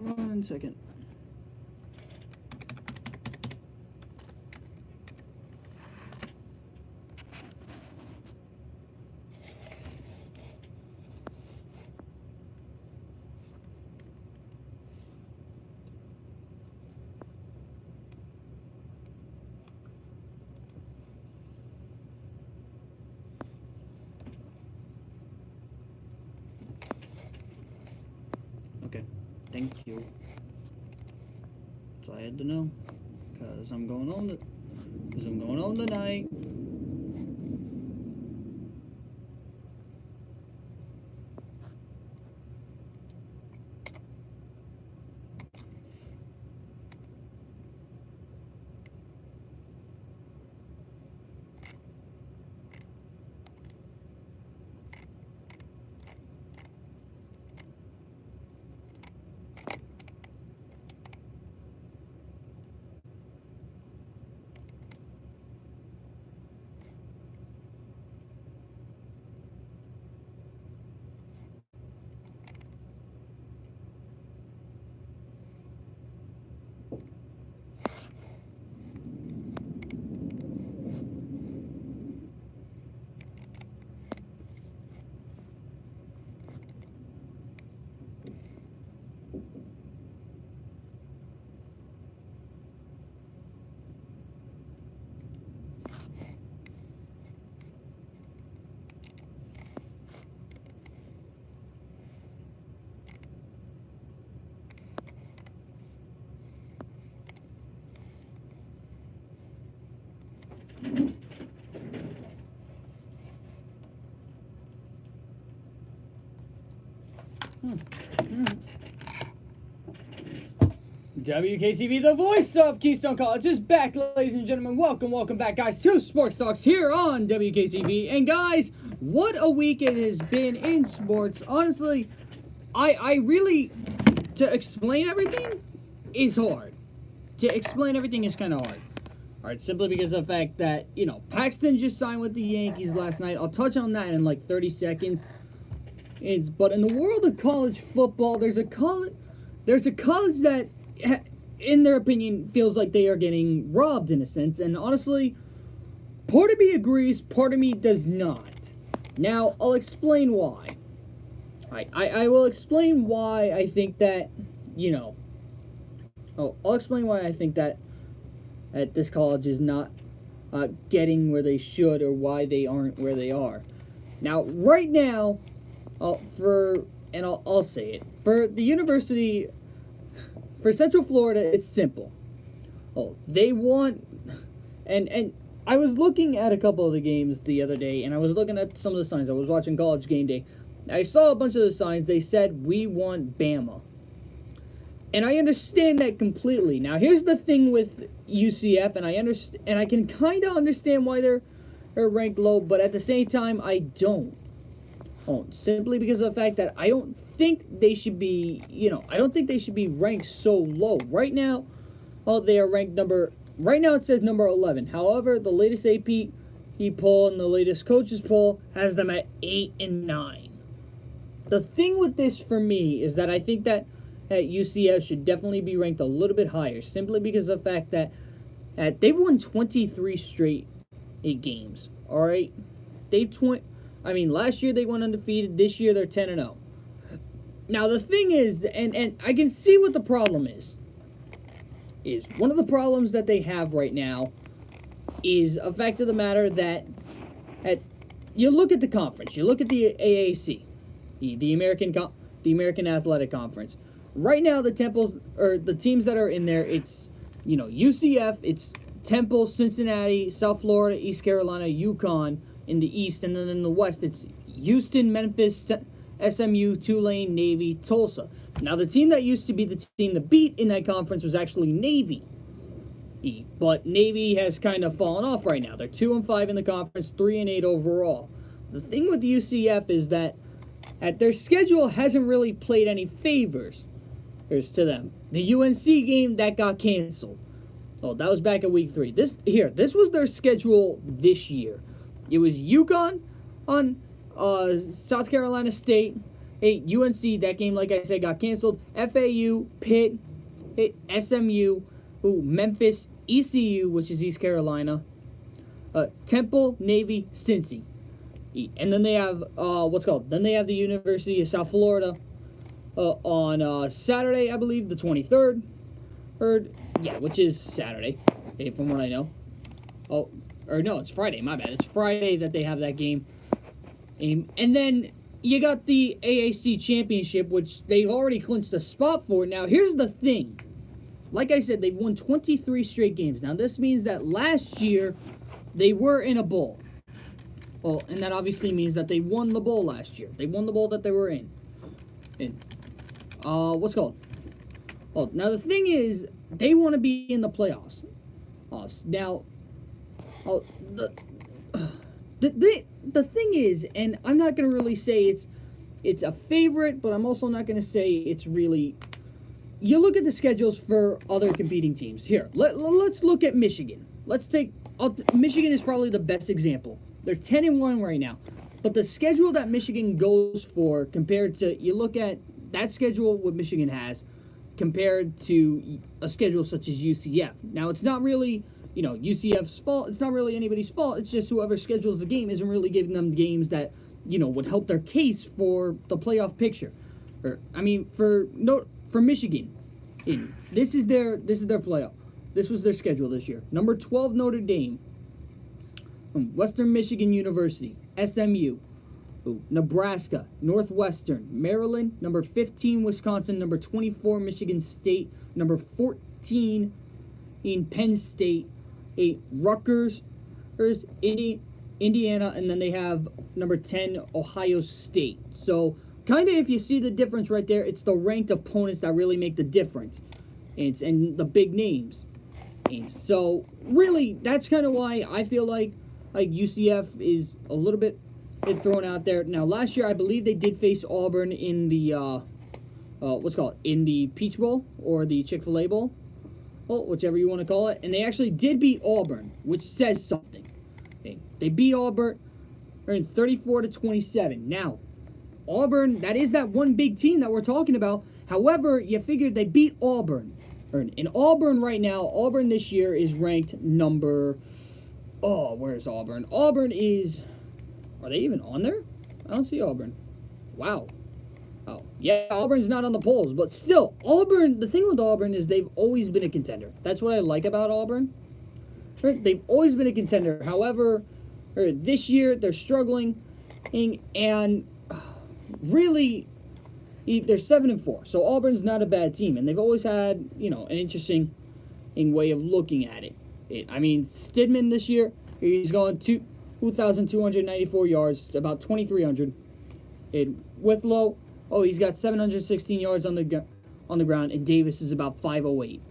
One second. Okay, thank you. So I had to know, cause I'm going home tonight. WKCV, the voice of Keystone College, is back, ladies and gentlemen. Welcome back, guys, to Sports Talks here on WKCV. And guys, what a week it has been in sports. Honestly, I really, to explain everything is hard. To explain everything is kind of hard. All right, simply because of the fact that, Paxton just signed with the Yankees last night. I'll touch on that in like 30 seconds. But in the world of college football, there's a college that, in their opinion, feels like they are getting robbed in a sense. And honestly, part of me agrees, part of me does not. Now, I'll explain why. I will explain why I think that, I'll explain why I think that this college is not getting where they should, or why they aren't where they are. Now, right now, I'll say it. For the university, for Central Florida, it's simple. They want, and I was looking at a couple of the games the other day, and I was looking at some of the signs. I was watching College Game Day. I saw a bunch of the signs. They said, "We want Bama." And I understand that completely. Now, here's the thing with UCF, and I can kind of understand why they're ranked low, but at the same time, I don't. Simply because of the fact that I don't think they should be, ranked so low. Right now, they are ranked right now it says number 11. However, the latest AP poll and the latest coaches poll has them at 8 and 9. The thing with this for me is that I think that UCF should definitely be ranked a little bit higher, simply because of the fact that they've won 23 straight 8 games. All right, last year they went undefeated. This year they're 10 and 0. Now the thing is, and I can see what the problem is one of the problems that they have right now is a fact of the matter that you look at the conference, you look at the AAC, the American Athletic Conference. Right now, the teams that are in there, it's UCF, it's Temple, Cincinnati, South Florida, East Carolina, UConn in the East, and then in the West, it's Houston, Memphis, SMU, Tulane, Navy, Tulsa. Now, the team that used to be the team to beat in that conference was actually Navy. But Navy has kind of fallen off right now. They're 2-5 in the conference, 3-8 overall. The thing with UCF is that their schedule hasn't really played any favors to them. The UNC game, that got canceled. That was back in week 3. This was their schedule this year. It was UConn on South Carolina State. UNC, that game, like I said, got canceled. FAU, Pitt, SMU, Memphis, ECU, which is East Carolina, Temple, Navy, Cincy. And then they have, Then they have the University of South Florida on Saturday, I believe, the 23rd. Which is Saturday, from what I know. It's Friday, my bad. It's Friday that they have that game. And then you got the AAC Championship, which they've already clinched a spot for. Now, here's the thing. Like I said, they've won 23 straight games. Now, this means that last year they were in a bowl. And that obviously means that they won the bowl last year. They won the bowl that they were in. Now the thing is, they want to be in the playoffs. The thing is, and I'm not going to really say it's a favorite, but I'm also not going to say it's really. You look at the schedules for other competing teams. Here, let's look at Michigan. Michigan is probably the best example. They're 10 and 1 right now, but the schedule that Michigan goes for compared to, you look at that schedule what Michigan has compared to a schedule such as UCF. Now, it's not really UCF's fault. It's not really anybody's fault. It's just whoever schedules the game isn't really giving them games that would help their case for the playoff picture. For Michigan, this is their playoff. This was their schedule this year. Number 12 Notre Dame, Western Michigan University, SMU, Nebraska, Northwestern, Maryland, number 15 Wisconsin, number 24 Michigan State, number 14 in Penn State, Rutgers, Indiana, and then they have number 10 Ohio State. So kind of, if you see the difference right there, it's the ranked opponents that really make the difference. And the big names. And so, really, that's kind of why I feel like UCF is a little bit thrown out there. Now, last year, I believe they did face Auburn in the, in the Peach Bowl or the Chick-fil-A Bowl. Well, whichever you want to call it. And they actually did beat Auburn, which says something. Okay. They beat Auburn in 34-27. Now, Auburn, that is that one big team that we're talking about. However, you figured they beat Auburn. In Auburn right now, Auburn this year is ranked number... Oh, where's Auburn? Auburn is... Are they even on there? I don't see Auburn. Wow. Oh, yeah, Auburn's not on the polls, but still, Auburn, the thing with Auburn is they've always been a contender. That's what I like about Auburn. Right? They've always been a contender. However, this year they're struggling, and really, they're 7-4. So Auburn's not a bad team, and they've always had, an interesting way of looking at it. I mean, Stidman this year, he's going 2,294 yards, about 2,300. Whitlow, he's got 716 yards on the ground, and Davis is about 508.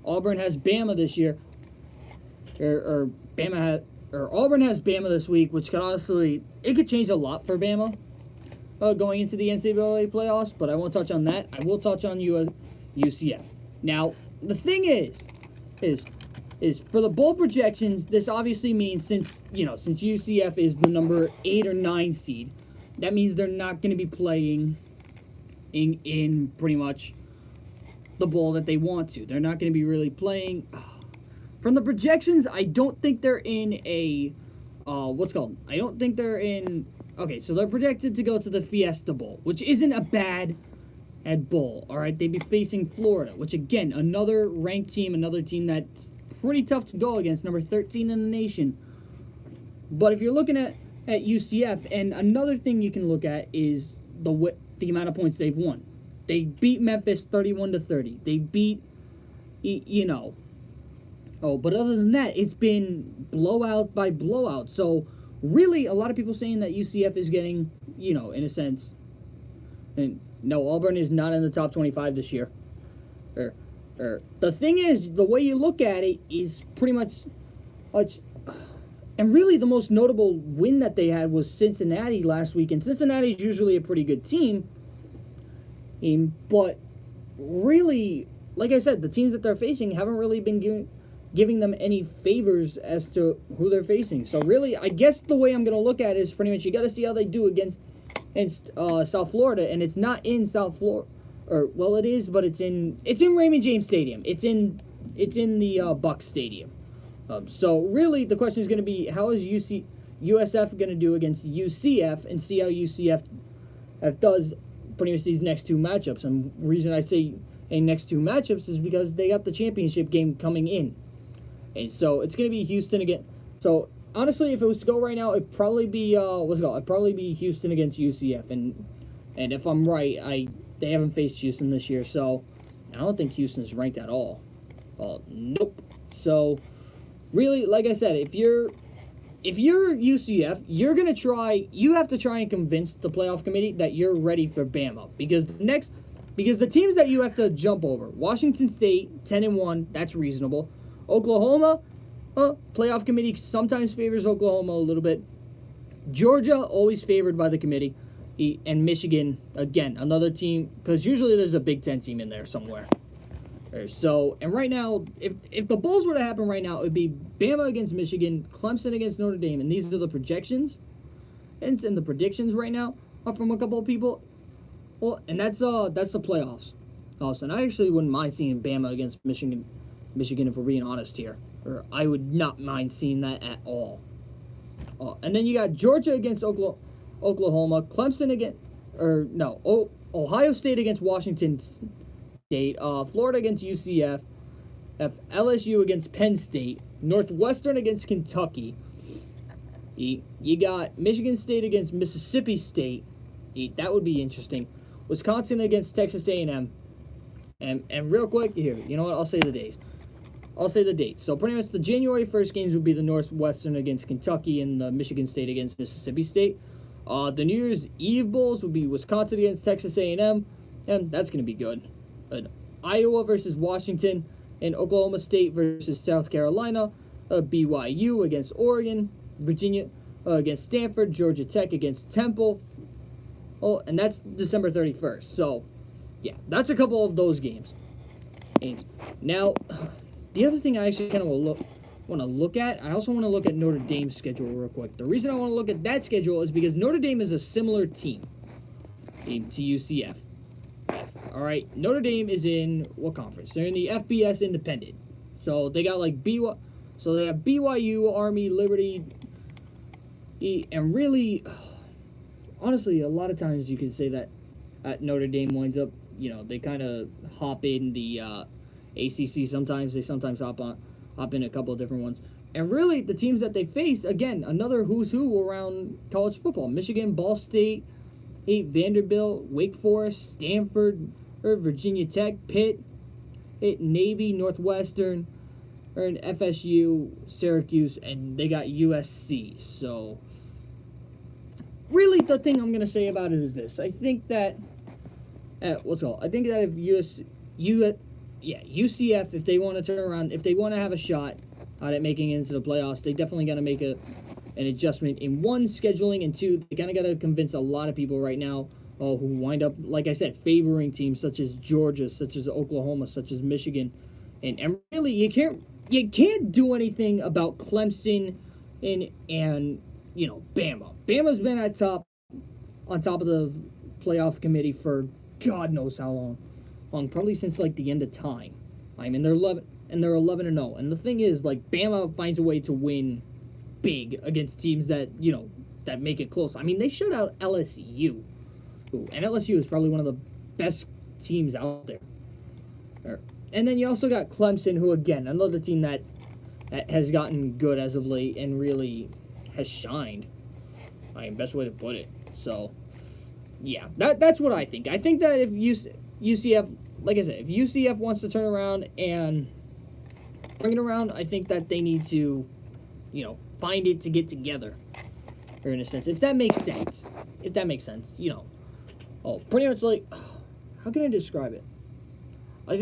Auburn has Bama this year, Auburn has Bama this week, which could honestly, it could change a lot for Bama going into the NCAA playoffs, but I won't touch on that. I will touch on UCF. Now, the thing is for the bowl projections, this obviously means since UCF is the number 8 or 9 seed, that means they're not going to be playing in pretty much the bowl that they want to. They're not going to be really playing. From the projections, I don't think they're in a, I don't think they're in, okay, so they're projected to go to the Fiesta Bowl, which isn't a bad bowl, all right? They'd be facing Florida, which, again, another ranked team, another team that's pretty tough to go against, number 13 in the nation. But if you're looking at UCF, and another thing you can look at is the amount of points they've won. They beat Memphis 31-30. They beat, but other than that, it's been blowout by blowout. So, really, a lot of people saying that UCF is getting, in a sense, and no, Auburn is not in the top 25 this year. The thing is, the way you look at it is pretty much, and really the most notable win that they had was Cincinnati last week. And Cincinnati is usually a pretty good team, but really, like I said, the teams that they're facing haven't really been giving them any favors as to who they're facing. So really, I guess the way I'm going to look at it is pretty much you got to see how they do against South Florida, and it's not in South Florida, it is, but it's in Raymond James Stadium. It's in the Bucks Stadium. So really, the question is going to be how is USF going to do against UCF, and see how UCF does pretty much these next two matchups. And the reason I say next two matchups is because they got the championship game coming in. And so it's going to be Houston again. So honestly, if it was to go right now, it'd probably be It'd probably be Houston against UCF. And if I'm right, they haven't faced Houston this year, so I don't think Houston's ranked at all. Nope. So really, like I said, if you're UCF, you have to try and convince the playoff committee that you're ready for Bama, because the teams that you have to jump over, Washington State 10-1, that's reasonable. Oklahoma, playoff committee sometimes favors Oklahoma a little bit. Georgia, always favored by the committee. And Michigan, again, another team, because usually there's a Big Ten team in there somewhere. So, and right now, if the Bulls were to happen right now, it would be Bama against Michigan, Clemson against Notre Dame, and these are the projections. And the predictions right now are from a couple of people. Well, and that's the playoffs. And I actually wouldn't mind seeing Bama against Michigan, if we're being honest here. I would not mind seeing that at all. And then you got Georgia against Oklahoma, Clemson Ohio State against Washington State, Florida against UCF, LSU against Penn State, Northwestern against Kentucky. You got Michigan State against Mississippi State. That would be interesting. Wisconsin against Texas A&M. And real quick here, you know what? I'll say the dates. So pretty much the January 1st games would be the Northwestern against Kentucky and the Michigan State against Mississippi State. The New Year's Eve Bowls would be Wisconsin against Texas A&M, and that's going to be good. Iowa versus Washington, and Oklahoma State versus South Carolina, BYU against Oregon, Virginia against Stanford, Georgia Tech against Temple. Oh, and that's December 31st. So, yeah, that's a couple of those games. Now, the other thing I actually kind of want to look at, I also want to look at Notre Dame's schedule real quick. The reason I want to look at that schedule is because Notre Dame is a similar team to UCF. All right, Notre Dame is in what conference? They're in the FBS Independent. So they got like so they have BYU, Army, Liberty, and really, honestly, a lot of times you can say that Notre Dame winds up, they kind of hop in the ACC sometimes. They sometimes hop in a couple of different ones. And really, the teams that they face, again, another who's who around college football: Michigan, Ball State, Vanderbilt, Wake Forest, Stanford, Virginia Tech, Pitt, Navy, Northwestern, FSU, Syracuse, and they got USC. So, really, the thing I'm going to say about it is this. I think that, if UCF, if they want to turn around, if they want to have a shot at making it into the playoffs, they definitely got to make an adjustment in one, scheduling, and two, they kind of got to convince a lot of people right now who wind up, like I said, favoring teams such as Georgia, such as Oklahoma, such as Michigan, and really you can't do anything about Clemson and Bama. Bama's been on top of the playoff committee for God knows how long, probably since like the end of time. I mean, they're 11-0, and the thing is, like, Bama finds a way to win big against teams that that make it close. I mean, they shut out LSU. And LSU is probably one of the best teams out there. And then you also got Clemson, who, again, another team that has gotten good as of late and really has shined. I mean, best way to put it. So, yeah, that's what I think. I think that if UCF, like I said, if UCF wants to turn around and bring it around, I think that they need to, find it to get together. Or in a sense, if that makes sense. Pretty much like, how can I describe it? I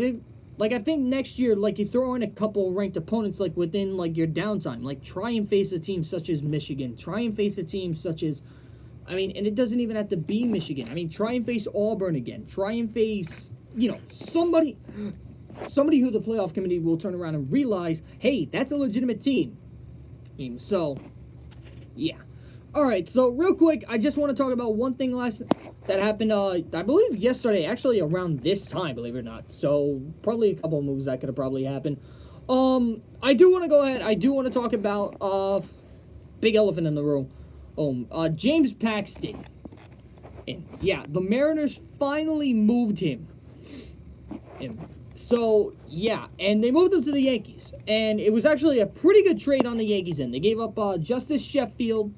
think next year, like, you throw in a couple ranked opponents, like, within, like, your downtime. Like, try and face a team such as Michigan. Try and face a team such as, and it doesn't even have to be Michigan. Try and face Auburn again. Try and face, somebody who the playoff committee will turn around and realize, hey, that's a legitimate team. So, yeah. All right, so real quick, I just want to talk about one thing that happened, I believe yesterday, actually around this time, believe it or not. So, probably a couple of moves that could have probably happened. I do want to talk about, big elephant in the room. James Paxton. And, yeah, the Mariners finally moved him. So, yeah, and they moved him to the Yankees. And it was actually a pretty good trade on the Yankees' end. They gave up Justice Sheffield,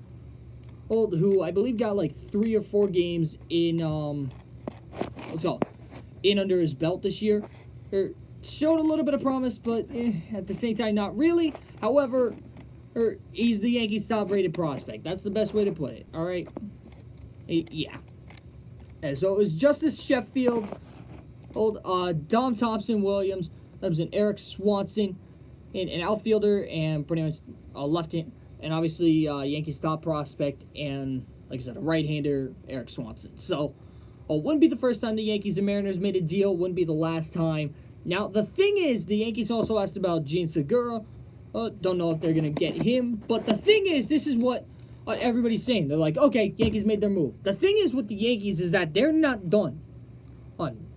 who I believe got like 3 or 4 games in under his belt this year. Showed a little bit of promise, but at the same time, not really. However, he's the Yankees' top-rated prospect. That's the best way to put it, all right? Yeah. And so it was Justice Sheffield, Dom Thompson-Williams, that was an Eric Swanson, an outfielder, and pretty much a left-hand, and obviously Yankees' top prospect, and like I said, a right-hander, Eric Swanson. So, wouldn't be the first time the Yankees and Mariners made a deal. Wouldn't be the last time. Now, the thing is, the Yankees also asked about Gene Segura. Don't know if they're going to get him. But the thing is, this is what everybody's saying. They're like, okay, Yankees made their move. The thing is with the Yankees is that they're not done.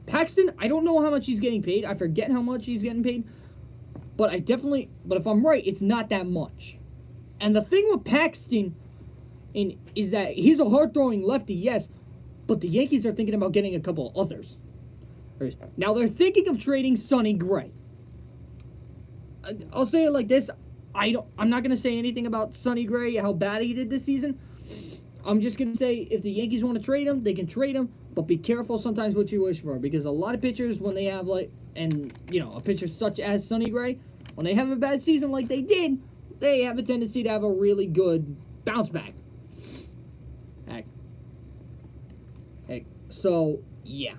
Paxton, I don't know how much he's getting paid. I forget how much he's getting paid. But if I'm right, it's not that much. And the thing with Paxton is that he's a hard-throwing lefty, yes, but the Yankees are thinking about getting a couple others. Now, they're thinking of trading Sonny Gray. I'll say it like this. I'm not going to say anything about Sonny Gray, how bad he did this season. I'm just going to say if the Yankees want to trade him, they can trade him, but be careful sometimes what you wish for, because a lot of pitchers, when they have, a pitcher such as Sonny Gray, when they have a bad season like they did, they have a tendency to have a really good bounce back. So, yeah.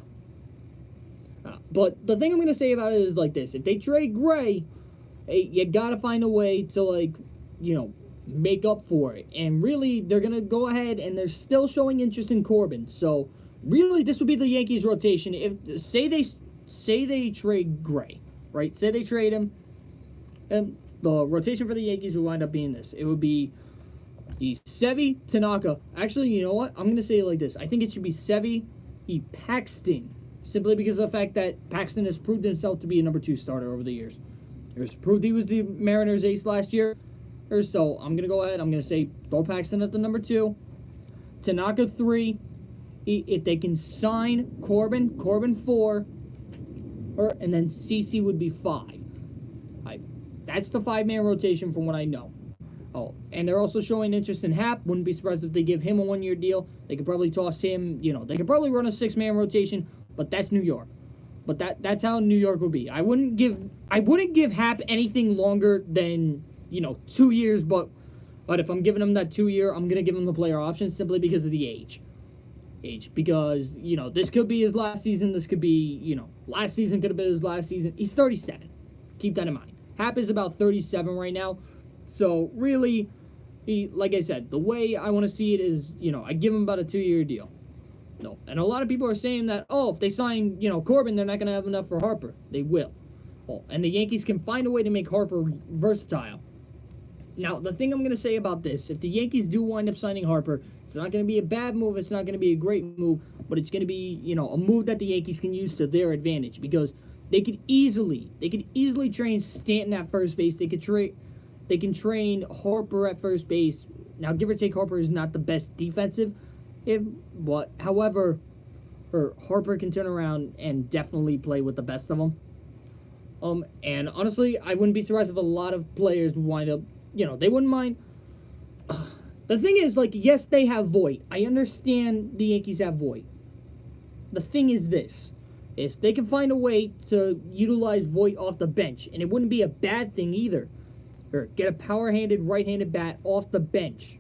But the thing I'm going to say about it is like this. If they trade Gray, you got to find a way to, like, make up for it. And really, they're going to go ahead and they're still showing interest in Corbin. So, really, this would be the Yankees' rotation. If say they trade Gray, right? Say they trade him, and the rotation for the Yankees would wind up being this. It would be Sevy, Tanaka. Actually, you know what? I'm going to say it like this. I think it should be Sevy, Paxton. Simply because of the fact that Paxton has proved himself to be a number 2 starter over the years. He's proved he was the Mariners' ace last year. So I'm going to go ahead. I'm going to say throw Paxton at the number 2. Tanaka 3. If they can sign Corbin 4. And then CC would be 5. That's the 5-man rotation from what I know. Oh, and they're also showing interest in Hap. Wouldn't be surprised if they give him a 1-year deal. They could probably toss him, they could probably run a 6-man rotation, but that's New York. But that's how New York would be. I wouldn't give Hap anything longer than, 2 years, but if I'm giving him that 2-year, I'm going to give him the player option simply because of the age. Because, this could be his last season. This could be, last season could have been his last season. He's 37. Keep that in mind. Hap is about 37 right now. So, really, like I said, the way I want to see it is, I give him about a 2-year deal. No. And a lot of people are saying that, if they sign, Corbin, they're not going to have enough for Harper. They will. And the Yankees can find a way to make Harper versatile. Now, the thing I'm going to say about this, if the Yankees do wind up signing Harper, it's not going to be a bad move. It's not going to be a great move. But it's going to be, a move that the Yankees can use to their advantage. Because they could easily train Stanton at first base. They can train Harper at first base. Now, give or take, Harper is not the best defensive. However, Harper can turn around and definitely play with the best of them. And honestly, I wouldn't be surprised if a lot of players would wind up, they wouldn't mind. The thing is, yes, they have Voit. I understand the Yankees have Voit. The thing is this. Is they can find a way to utilize Voit off the bench. And it wouldn't be a bad thing either. Or get a power-handed, right-handed bat off the bench.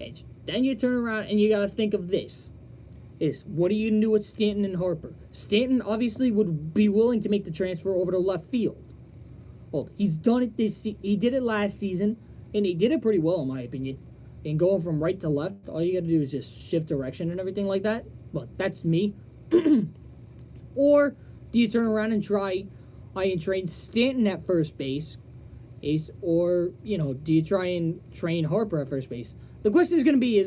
And then you turn around and you got to think of this. What are you going to do with Stanton and Harper? Stanton obviously would be willing to make the transfer over to left field. Well, he's done it he did it last season, and he did it pretty well in my opinion. And going from right to left, all you got to do is just shift direction and everything like that. But that's me. Or do you turn around and try and train Stanton at first base? Or, do you try and train Harper at first base? The question is going to be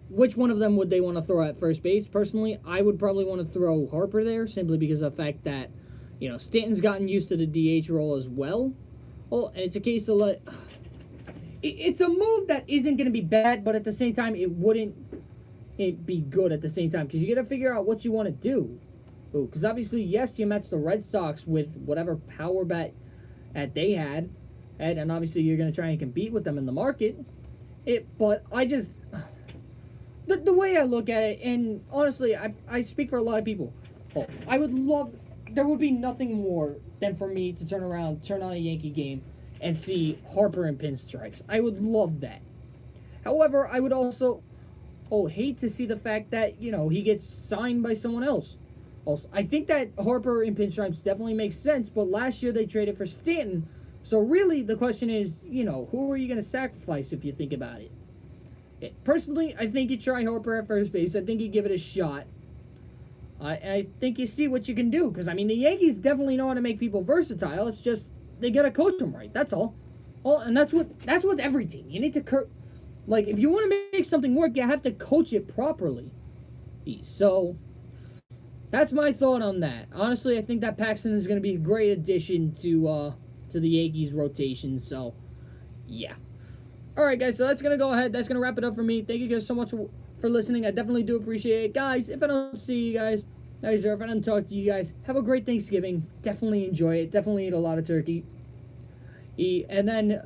which one of them would they want to throw at first base? Personally, I would probably want to throw Harper there simply because of the fact that, Stanton's gotten used to the DH role as well. Oh, and it's a case of it's a move that isn't going to be bad, but at the same time, it wouldn't be good at the same time because you got to figure out what you want to do. Because obviously, yes, you match the Red Sox with whatever power bat that they had, and obviously you're going to try and compete with them in the market. But I just the way I look at it, and honestly, I speak for a lot of people. There would be nothing more than for me to turn on a Yankee game, and see Harper in pinstripes. I would love that. However, I would also hate to see the fact that he gets signed by someone else. Also, I think that Harper in pinstripes definitely makes sense, but last year they traded for Stanton. So really, the question is, who are you going to sacrifice if you think about it? Personally, I think you try Harper at first base. I think you give it a shot. And I think you see what you can do. Because, the Yankees definitely know how to make people versatile. It's just, they got to coach them right. That's all. And that's with every team. You need to, if you want to make something work, you have to coach it properly. So, that's my thought on that. Honestly, I think that Paxton is going to be a great addition to the Yankees rotation. So, yeah. Alright, guys, so that's going to go ahead. That's going to wrap it up for me. Thank you guys so much for listening. I definitely do appreciate it. Guys, if I don't see you guys, if I don't talk to you guys, have a great Thanksgiving. Definitely enjoy it. Definitely eat a lot of turkey. And then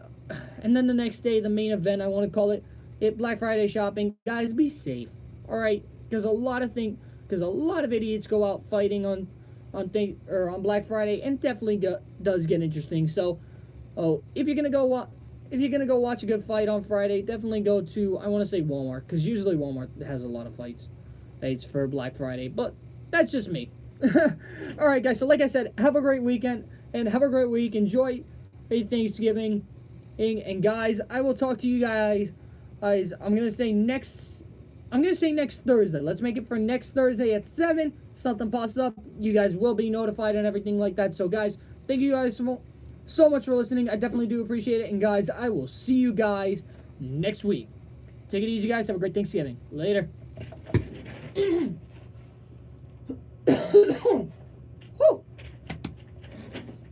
the next day, the main event, I want to call it Black Friday shopping. Guys, be safe. Alright? Because a lot of idiots go out fighting on Black Friday, and definitely does get interesting. So, if you're gonna go watch a good fight on Friday, definitely go to, I want to say Walmart, because usually Walmart has a lot of fights. it's for Black Friday, but that's just me. All right, guys. So like I said, have a great weekend and have a great week. Enjoy Thanksgiving, and guys, I will talk to you guys. I'm gonna say next Thursday. Let's make it for next Thursday at 7. Something pops up, you guys will be notified and everything like that. So guys, thank you guys so much for listening. I definitely do appreciate it. And guys, I will see you guys next week. Take it easy, guys. Have a great Thanksgiving. Later.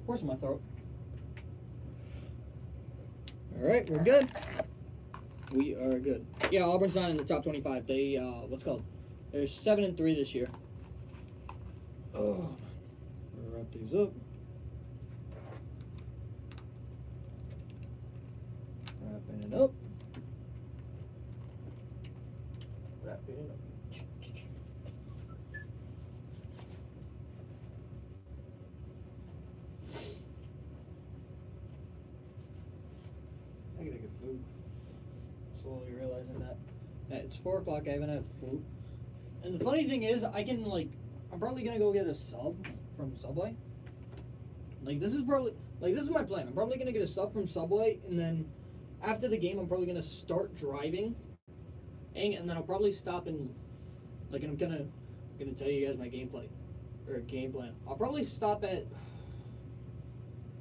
Where's my throat? All right, we're good. We are good. Yeah, Auburn's not in the top 25. They what's it called? They're 7-3 this year. Oh, wrap these up. Wrapping it up. Wrapping it up. I gotta get food. Slowly realizing that. It's 4 o'clock. I haven't had food. And the funny thing is, I'm probably gonna go get a sub from Subway. This is my plan. I'm probably gonna get a sub from Subway, and then after the game, I'm probably gonna start driving, and then I'll probably stop and I'm gonna tell you guys my game plan. I'll probably stop at.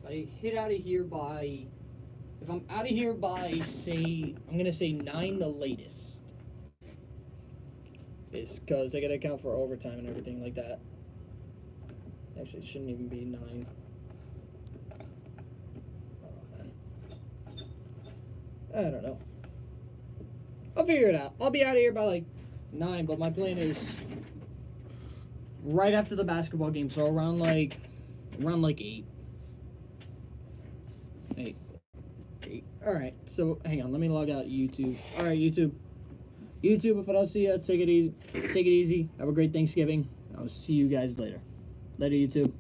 If I'm out of here by I'm gonna say 9 the latest. It's because I gotta account for overtime and everything like that. Actually, it shouldn't even be 9. Oh, man. I don't know. I'll figure it out. I'll be out of here by 9, but my plan is right after the basketball game, so around 8. 8. Alright, so hang on, let me log out YouTube. Alright, YouTube, if I don't see you, take it easy. Have a great Thanksgiving. I'll see you guys later. Later, YouTube.